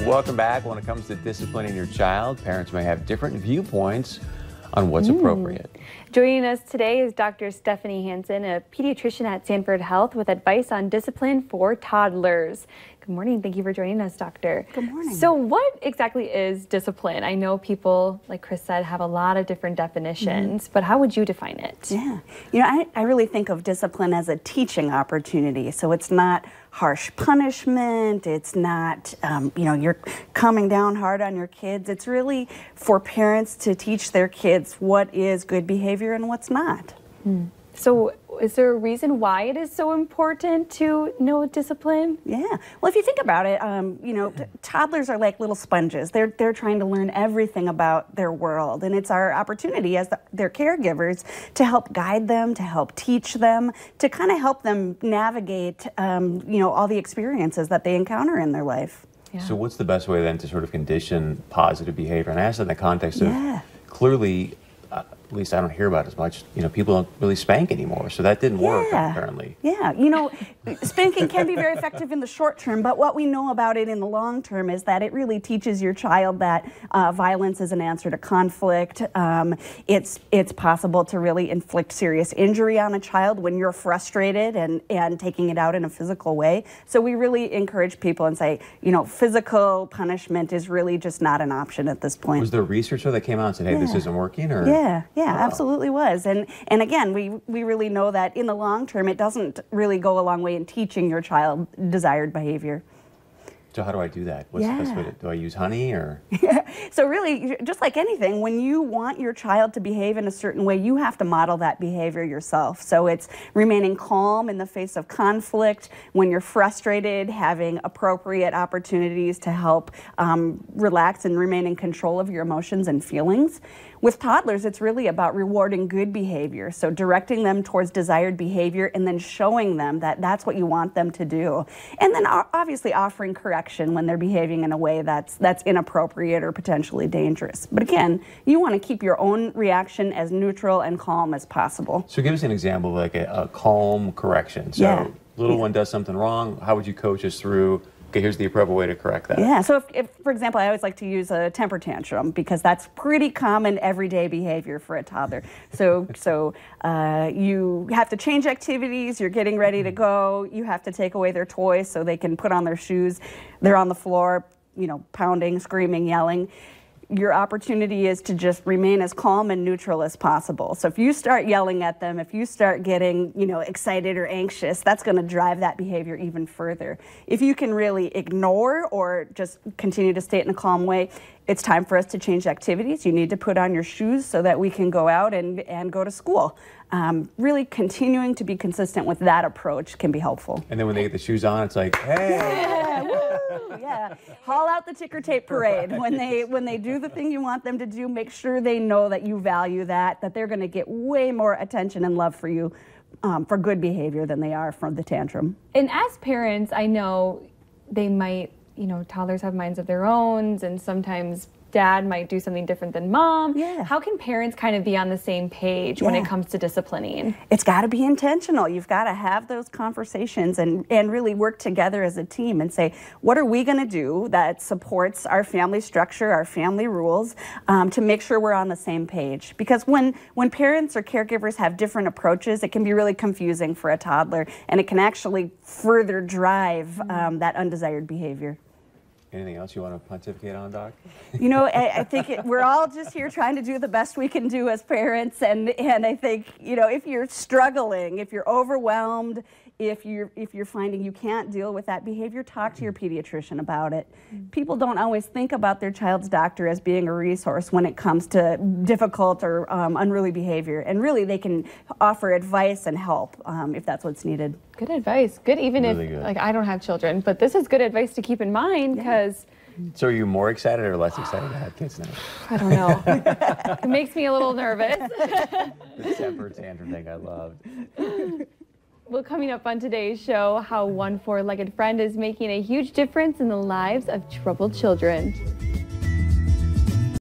Welcome back. When it comes to disciplining your child, parents may have different viewpoints on what's appropriate. Joining us today is Dr. Stephanie Hansen, a pediatrician at Sanford Health, with advice on discipline for toddlers. Good morning. Thank you for joining us, doctor. Good morning. So what exactly is discipline? I know people, like Chris said, have a lot of different definitions, but how would you define it? Yeah. You know, I really think of discipline as a teaching opportunity. So it's not harsh punishment. It's not, you know, you're coming down hard on your kids. It's really for parents to teach their kids what is good behavior and what's not. So is there a reason why it is so important to know discipline? Yeah. Well, if you think about it, you know, toddlers are like little sponges. They're trying to learn everything about their world, and it's our opportunity as their caregivers to help guide them, to help teach them, to kind of help them navigate, you know, all the experiences that they encounter in their life. Yeah. So what's the best way then to sort of condition positive behavior? And I ask in the context of clearly, at least I don't hear about it as much, you know, people don't really spank anymore. So that didn't work, apparently. Yeah, you know, spanking can be very effective in the short term, but what we know about it in the long term is that it really teaches your child that violence is an answer to conflict. It's possible to really inflict serious injury on a child when you're frustrated and taking it out in a physical way. So we really encourage people and say, you know, physical punishment is really just not an option at this point. Was there research that came out and said, hey, this isn't working? Or? Yeah, absolutely was. And again, we really know that in the long term, it doesn't really go a long way in teaching your child desired behavior. So how do I do that? What's the best way to, do I use honey or? So really, just like anything, when you want your child to behave in a certain way, you have to model that behavior yourself. So it's remaining calm in the face of conflict. When you're frustrated, having appropriate opportunities to help relax and remain in control of your emotions and feelings. With toddlers, it's really about rewarding good behavior. So directing them towards desired behavior and then showing them that that's what you want them to do. And then obviously offering correction when they're behaving in a way that's inappropriate or potentially dangerous. But again, you want to keep your own reaction as neutral and calm as possible. So give us an example of like a calm correction. So little one does something wrong, how would you coach us through, okay, here's the appropriate way to correct that? Yeah, so if, for example, I always like to use a temper tantrum because that's pretty common everyday behavior for a toddler. So you have to change activities, you're getting ready to go, you have to take away their toys so they can put on their shoes. They're on the floor, you know, pounding, screaming, yelling. Your opportunity is to just remain as calm and neutral as possible. So if you start yelling at them, if you start getting, you know, excited or anxious, that's going to drive that behavior even further. If you can really ignore or just continue to stay in a calm way, it's time for us to change activities. You need to put on your shoes so that we can go out and go to school. Really continuing to be consistent with that approach can be helpful. And then when they get the shoes on, it's like, hey. Yeah, haul out the ticker tape parade. When they do the thing you want them to do, make sure they know that you value that they're going to get way more attention and love for you for good behavior than they are from the tantrum. And as parents, I know they might, you know, toddlers have minds of their own, and sometimes dad might do something different than mom. Yeah. How can parents kind of be on the same page when it comes to disciplining? It's got to be intentional. You've got to have those conversations and really work together as a team and say, what are we going to do that supports our family structure, our family rules, to make sure we're on the same page? Because when parents or caregivers have different approaches, it can be really confusing for a toddler, and it can actually further drive that undesired behavior. Anything else you want to pontificate on, Doc? You know, I think we're all just here trying to do the best we can do as parents, and I think, you know, if you're struggling, if you're overwhelmed, if you're finding you can't deal with that behavior, talk to your pediatrician about it. People don't always think about their child's doctor as being a resource when it comes to difficult or unruly behavior, and really they can offer advice and help if that's what's needed. Good advice. Good, even Really if good. like I don't have children, but this is good advice to keep in mind because. So are you more excited or less excited to have kids now? I don't know. It makes me a little nervous. The temper tantrum thing I loved. Well, coming up on today's show, how one four-legged friend is making a huge difference in the lives of troubled children.